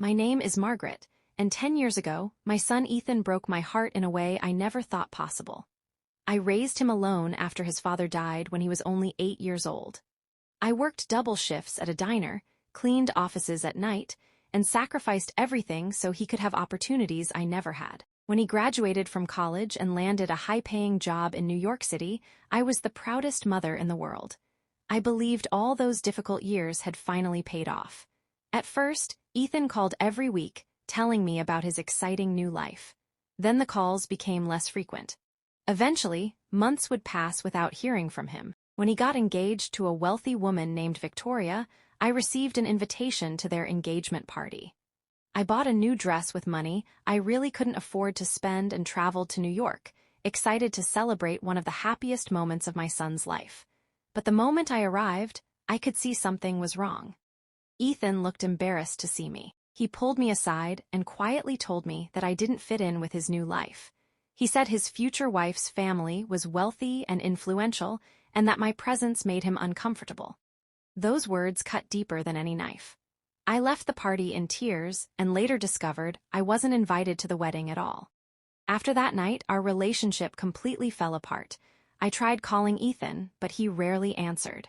My name is Margaret, and 10 years ago, my son Ethan broke my heart in a way I never thought possible. I raised him alone after his father died when he was only 8 years old. I worked double shifts at a diner, cleaned offices at night, and sacrificed everything so he could have opportunities I never had. When he graduated from college and landed a high-paying job in New York City, I was the proudest mother in the world. I believed all those difficult years had finally paid off. At first, Ethan called every week, telling me about his exciting new life. Then the calls became less frequent. Eventually, months would pass without hearing from him. When he got engaged to a wealthy woman named Victoria, I received an invitation to their engagement party. I bought a new dress with money I really couldn't afford to spend and traveled to New York, excited to celebrate one of the happiest moments of my son's life. But the moment I arrived, I could see something was wrong. Ethan looked embarrassed to see me. He pulled me aside and quietly told me that I didn't fit in with his new life. He said his future wife's family was wealthy and influential, and that my presence made him uncomfortable. Those words cut deeper than any knife. I left the party in tears and later discovered I wasn't invited to the wedding at all. After that night, our relationship completely fell apart. I tried calling Ethan, but he rarely answered.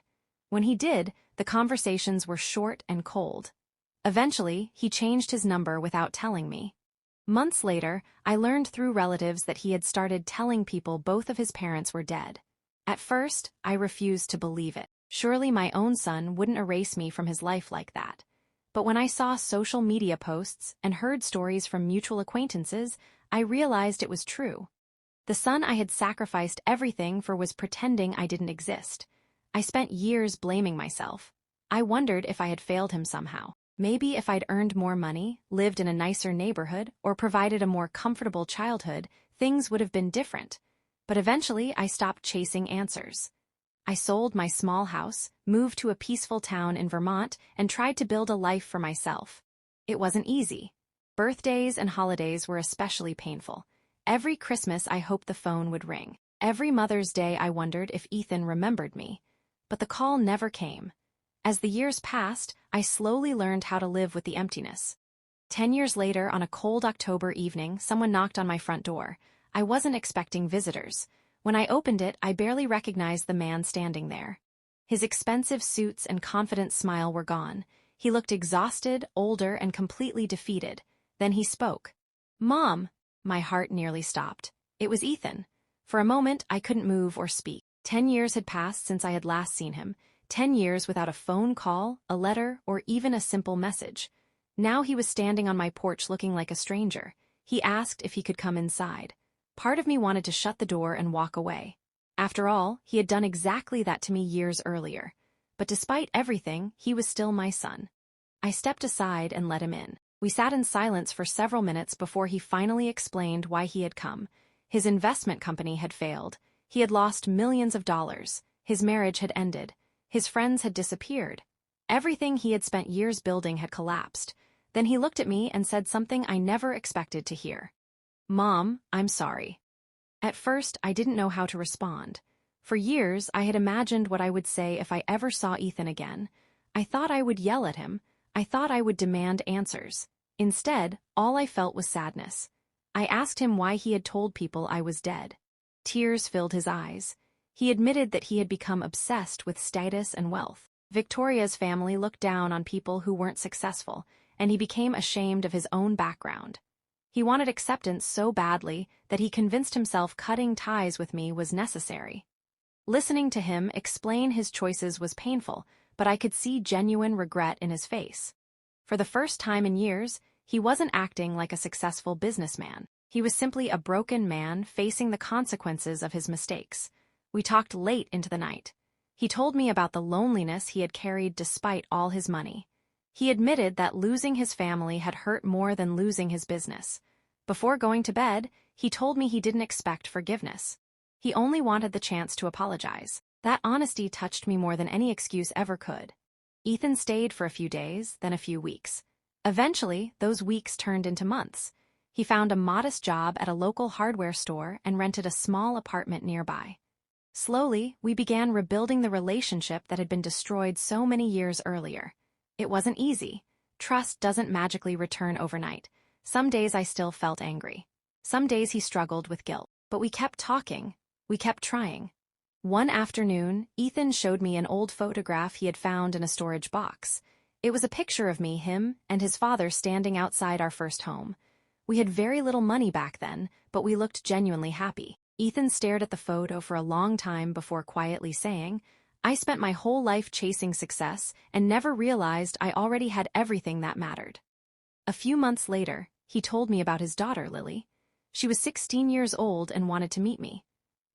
When he did, the conversations were short and cold. Eventually, he changed his number without telling me. Months later, I learned through relatives that he had started telling people both of his parents were dead. At first, I refused to believe it. Surely my own son wouldn't erase me from his life like that. But when I saw social media posts and heard stories from mutual acquaintances, I realized it was true. The son I had sacrificed everything for was pretending I didn't exist. I spent years blaming myself. I wondered if I had failed him somehow. Maybe if I'd earned more money, lived in a nicer neighborhood, or provided a more comfortable childhood, things would have been different. But eventually, I stopped chasing answers. I sold my small house, moved to a peaceful town in Vermont, and tried to build a life for myself. It wasn't easy. Birthdays and holidays were especially painful. Every Christmas, I hoped the phone would ring. Every Mother's Day, I wondered if Ethan remembered me. But the call never came. As the years passed, I slowly learned how to live with the emptiness. 10 years later, on a cold October evening, someone knocked on my front door. I wasn't expecting visitors. When I opened it, I barely recognized the man standing there. His expensive suits and confident smile were gone. He looked exhausted, older, and completely defeated. Then he spoke. "Mom!" My heart nearly stopped. It was Ethan. For a moment, I couldn't move or speak. 10 years had passed since I had last seen him. 10 years without a phone call, a letter, or even a simple message. Now he was standing on my porch looking like a stranger. He asked if he could come inside. Part of me wanted to shut the door and walk away. After all, he had done exactly that to me years earlier. But despite everything, he was still my son. I stepped aside and let him in. We sat in silence for several minutes before he finally explained why he had come. His investment company had failed. He had lost millions of dollars. His marriage had ended. His friends had disappeared. Everything he had spent years building had collapsed. Then he looked at me and said something I never expected to hear. "Mom, I'm sorry." At first, I didn't know how to respond. For years, I had imagined what I would say if I ever saw Ethan again. I thought I would yell at him. I thought I would demand answers. Instead, all I felt was sadness. I asked him why he had told people I was dead. Tears filled his eyes. He admitted that he had become obsessed with status and wealth. Victoria's family looked down on people who weren't successful, and he became ashamed of his own background. He wanted acceptance so badly that he convinced himself cutting ties with me was necessary. Listening to him explain his choices was painful, but I could see genuine regret in his face. For the first time in years, he wasn't acting like a successful businessman. He was simply a broken man facing the consequences of his mistakes. We talked late into the night. He told me about the loneliness he had carried despite all his money. He admitted that losing his family had hurt more than losing his business. Before going to bed, he told me he didn't expect forgiveness. He only wanted the chance to apologize. That honesty touched me more than any excuse ever could. Ethan stayed for a few days, then a few weeks. Eventually, those weeks turned into months. He found a modest job at a local hardware store and rented a small apartment nearby. Slowly, we began rebuilding the relationship that had been destroyed so many years earlier. It wasn't easy. Trust doesn't magically return overnight. Some days I still felt angry. Some days he struggled with guilt. But we kept talking. We kept trying. One afternoon, Ethan showed me an old photograph he had found in a storage box. It was a picture of me, him, and his father standing outside our first home. We had very little money back then, but we looked genuinely happy. Ethan stared at the photo for a long time before quietly saying, "I spent my whole life chasing success and never realized I already had everything that mattered." A few months later, he told me about his daughter, Lily. She was 16 years old and wanted to meet me.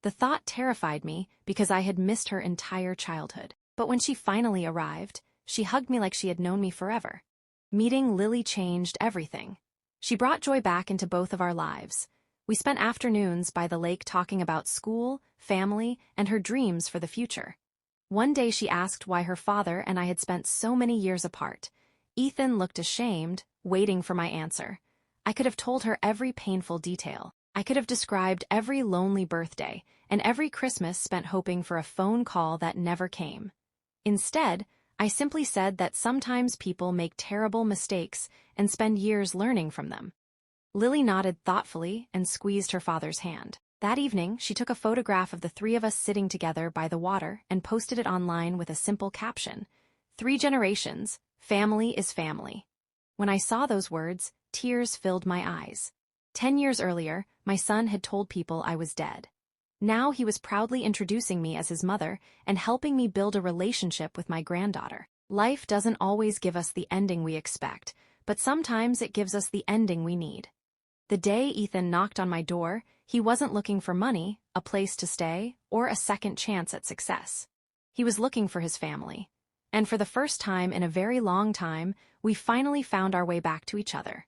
The thought terrified me because I had missed her entire childhood. But when she finally arrived, she hugged me like she had known me forever. Meeting Lily changed everything. She brought joy back into both of our lives. We spent afternoons by the lake talking about school, family, and her dreams for the future. One day she asked why her father and I had spent so many years apart. Ethan looked ashamed, waiting for my answer. I could have told her every painful detail. I could have described every lonely birthday and every Christmas spent hoping for a phone call that never came. Instead, I simply said that sometimes people make terrible mistakes and spend years learning from them. Lily nodded thoughtfully and squeezed her father's hand. That evening, she took a photograph of the three of us sitting together by the water and posted it online with a simple caption, "3 generations, family is family." When I saw those words, tears filled my eyes. 10 years earlier, my son had told people I was dead. Now he was proudly introducing me as his mother and helping me build a relationship with my granddaughter. Life doesn't always give us the ending we expect, but sometimes it gives us the ending we need. The day Ethan knocked on my door, he wasn't looking for money, a place to stay, or a second chance at success. He was looking for his family. And for the first time in a very long time, we finally found our way back to each other.